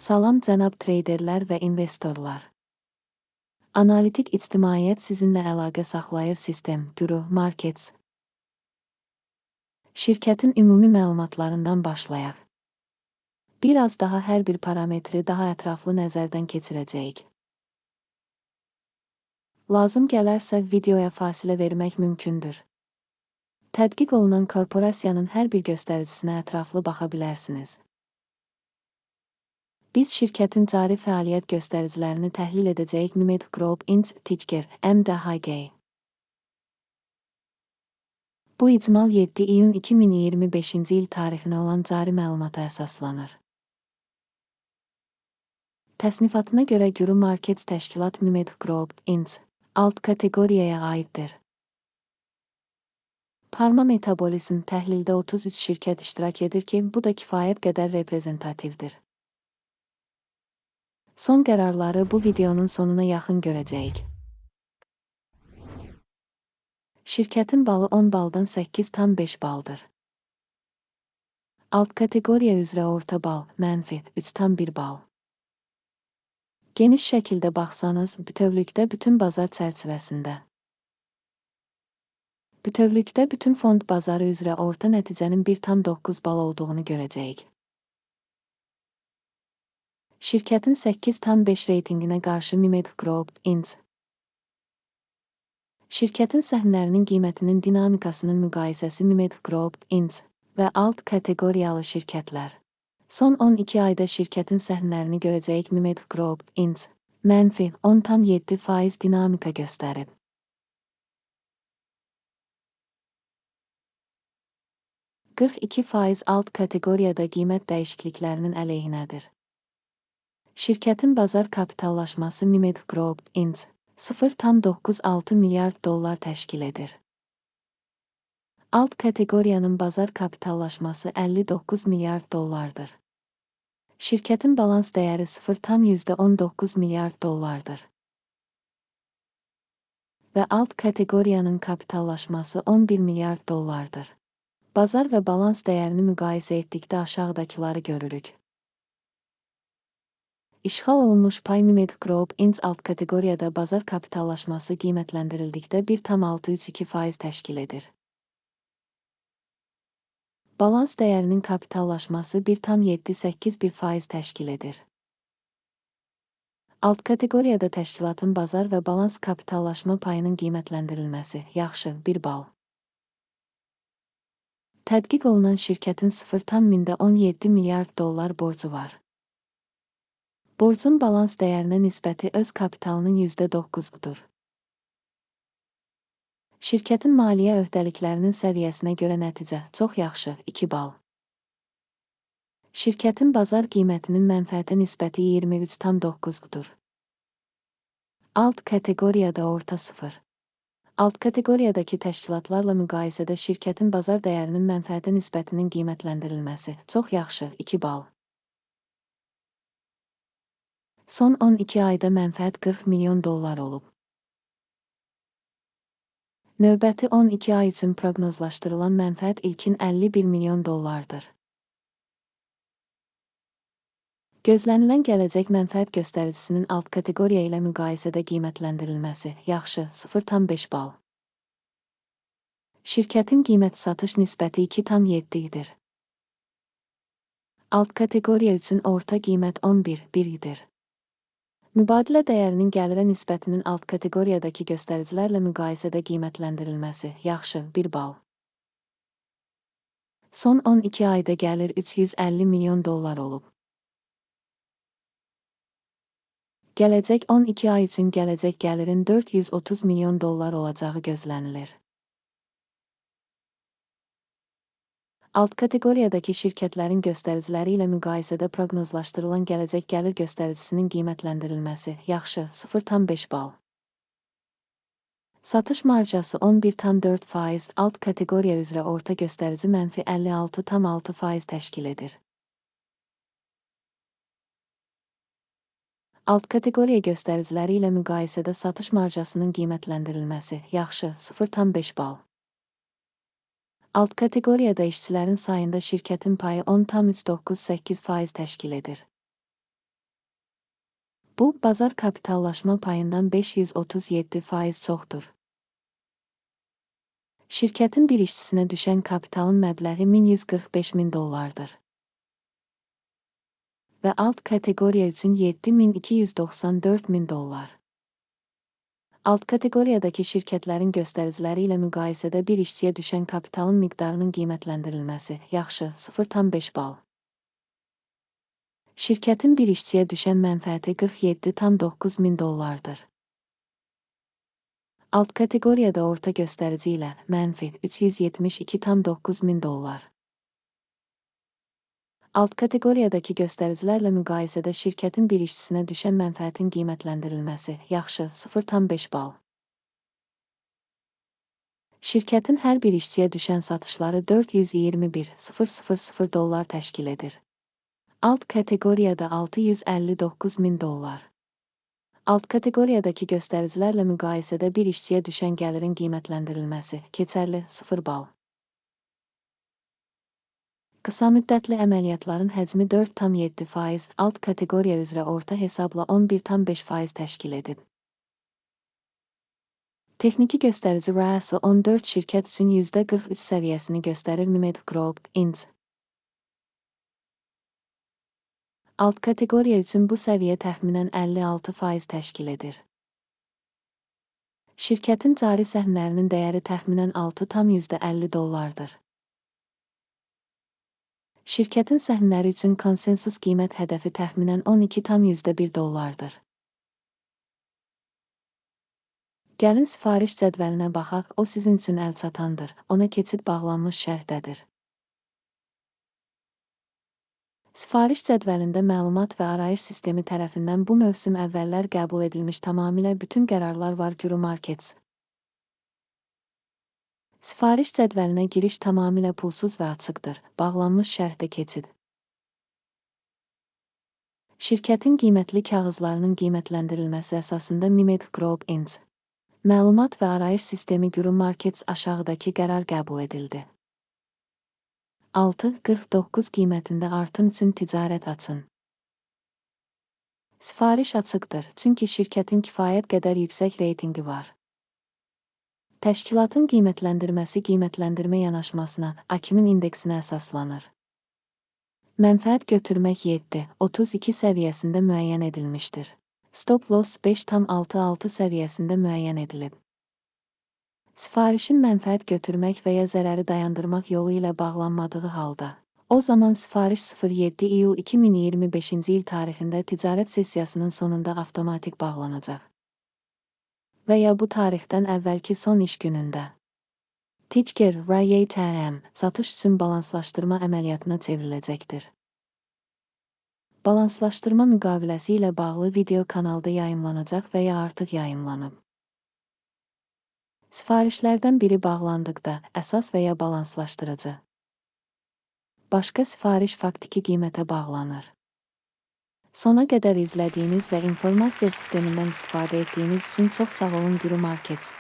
Salam cənab treyderlər və investorlar. Analitik ictimaiyyət sizinlə əlaqə saxlayır sistem, Guru Markets. Şirkətin ümumi məlumatlarından başlayaq. Biraz daha hər bir parametri daha ətraflı nəzərdən keçirəcəyik. Lazım gələrsə videoya fasilə vermək mümkündür. Tədqiq olunan korporasiyanın hər bir göstəricisine ətraflı baxa bilərsiniz. Biz şirkətin cari fəaliyyət göstəricilərini təhlil edəcəyik. Mimet Group Inc. Ticker MDHG. Bu icmal 7 iyun 2025-ci il tarixinə olan cari məlumata əsaslanır. Təsnifatına görə Guru Markets təşkilat Mimet Group Inc. alt kateqoriyaya aiddir. Parma Metabolism təhlildə 33 şirkət iştirak edir ki, bu da kifayət qədər reprezentativdir. Son qərarları bu videonun sonuna yaxın görəcəyik. Şirkətin balı 10 baldan 8,5 baldır. Alt kateqoriya üzrə orta bal, mənfi 3,1 bal. Geniş şəkildə baxsanız, bütövlükdə bütün bazar çərçivəsində. Bütövlükdə bütün fond bazarı üzrə orta nəticənin 1,9 bal olduğunu görəcəyik. Şirkətin 8,5 reytinginə qarşı Mimet Group Inc. Şirkətin səhnlərinin qiymətinin dinamikasının müqayisəsi Mimet Group Inc. və alt kateqoriyalı şirkətlər. Son 12 ayda şirkətin səhnlərini görəcəyik. Mimet Group Inc. mənfi 10,7% dinamika göstərib. %42% alt kateqoriyada qiymət dəyişikliklərinin əleyhinədir. Şirkətin bazar kapitallaşması Mimet Group Inc. 0,96 milyard dollar təşkil edir. Alt kateqoriyanın bazar kapitallaşması 59 milyard dollardır. Şirkətin balans dəyəri 0,19 milyard dollardır. Və alt kateqoriyanın kapitallaşması 11 milyard dollardır. Bazar və balans dəyərini müqayisə etdikdə aşağıdakıları görürük. İşğal olunmuş pay Mimet Group Inc. alt kateqoriyada bazar kapitallaşması qiymətləndirildikdə 1,632% təşkil edir. Balans dəyərinin kapitallaşması 1,781% təşkil edir. Alt kateqoriyada təşkilatın bazar və balans kapitallaşma payının qiymətləndirilməsi yaxşı 1 bal. Tədqiq olunan şirkətin 0,17 milyard dollar borcu var. Borcun balans dəyərinə nisbəti öz kapitalının %9'dur. Şirkətin maliyyə öhdəliklərinin səviyyəsinə görə nəticə çox yaxşı 2 bal. Şirkətin bazar qiymətinin mənfəətə nisbəti 23,9'dur. Alt kateqoriyada orta 0. Alt kateqoriyadakı təşkilatlarla müqayisədə şirkətin bazar dəyərinin mənfəətə nisbətinin qiymətləndirilməsi çox yaxşı 2 bal. Son 12 ayda mənfəət 40 milyon dollar olub. Növbəti 12 ay üçün proqnozlaşdırılan mənfəət ilkin 51 milyon dollardır. Gözlənilən gələcək mənfəət göstəricisinin alt kateqoriya ilə müqayisədə qiymətləndirilməsi yaxşı 0,5 bal. Şirkətin qiymət-satış nisbəti 2,7-dir. Alt kateqoriya üçün orta qiymət 11,1-dir. Mübadilə dəyərinin gəlirə nisbətinin alt kateqoriyadakı göstəricilərlə müqayisədə qiymətləndirilməsi yaxşı 1 bal. Son 12 ayda gəlir 350 milyon dollar olub. Gələcək 12 ay üçün gələcək gəlirin 430 milyon dollar olacağı gözlənilir. Alt kateqoriyadakı şirkətlərin göstəriciləri ilə müqayisədə proqnozlaşdırılan gələcək gəlir göstəricisinin qiymətləndirilməsi yaxşı 0,5 bal. Satış marjası 11,4%, alt kateqoriya üzrə orta göstərici mənfi 56,6% təşkil edir. Alt kateqoriya göstəriciləri ilə müqayisədə satış marjasının qiymətləndirilməsi yaxşı 0,5 bal. Alt kateqoriyada işçilərin sayında şirkətin payı 10,398% təşkil edir. Bu, bazar kapitallaşma payından 537% çoxdur. Şirkətin bir işçisinə düşən kapitalın məbləği $1145.000-dır. Və alt kateqoriya üçün $7294.000. Alt kateqoriyadakı şirkətlərin göstəriciləri ilə müqayisədə bir işçiyə düşən kapitalın miqdarının qiymətləndirilməsi, yaxşı, 0,5 bal. Şirkətin bir işçiyə düşən mənfəəti $47,900-dır. Alt kateqoriyada orta göstərici ilə mənfi $372,900. Alt kateqoriyadakı göstəricilərlə müqayisədə şirkətin bir işçisinə düşən mənfəətin qiymətləndirilməsi, yaxşı, 0,5 bal. Şirkətin hər bir işçiyə düşən satışları $421,000 təşkil edir. Alt kateqoriyada $659.000. Alt kateqoriyadakı göstəricilərlə müqayisədə bir işçiyə düşən gəlirin qiymətləndirilməsi, keçərli, 0 bal. Qısa müddətli əməliyyatların həcmi 4,7%, alt kateqoriya üzrə orta hesabla 11,5% təşkil edib. Texniki göstərici RASO 14 şirkət üçün %43 səviyyəsini göstərir. Mimed Group, Inc. Alt kateqoriya üçün bu səviyyə təxminən 56% təşkil edir. Şirkətin cari səhmlərinin dəyəri təxminən $6,50-dır. Şirkətin səhmləri üçün konsensus qiymət hədəfi təxminən $12,1-dır. Gəlin sifariş cədvəlinə baxaq, o sizin üçün əlçatandır, ona keçid bağlanmış şərhdədir. Sifariş cədvəlində məlumat və arayış sistemi tərəfindən bu mövsüm əvvəllər qəbul edilmiş tamamilə bütün qərarlar var. Guru Markets. Sifariş cədvəlinə giriş tamamilə pulsuz və açıqdır. Bağlanmış şərhdə keçid. Şirkətin qiymətli kağızlarının qiymətləndirilməsi əsasında Mimed Group, Inc. Məlumat və arayış sistemi Guru Markets aşağıdakı qərar qəbul edildi. 6,49 qiymətində artım üçün ticarət açın. Sifariş açıqdır, çünki şirkətin kifayət qədər yüksək reytingi var. Təşkilatın qiymətləndirməsi qiymətləndirmə yanaşmasına, AKİM-in indeksinə əsaslanır. Mənfəət götürmək 7,32 səviyyəsində müəyyən edilmişdir. Stop loss 5,66 səviyyəsində müəyyən edilib. Sifarişin mənfəət götürmək və ya zərəri dayandırmaq yolu ilə bağlanmadığı halda, o zaman sifariş 07 iyul 2025-ci il tarixində ticarət sessiyasının sonunda avtomatik bağlanacaq. Və ya bu tarixdən əvvəlki son iş günündə. Ticker RYTM satış üçün balanslaşdırma əməliyyatına çevriləcəkdir. Balanslaşdırma müqaviləsi ilə bağlı video kanalda yayımlanacaq və ya artıq yayımlanıb. Sifarişlərdən biri bağlandıqda əsas və ya balanslaşdırıcı. Başqa sifariş faktiki qiymətə bağlanır. Sona qədər izlədiyiniz və informasiya sistemindən istifadə etdiyiniz üçün çox sağ olun. Guru Markets.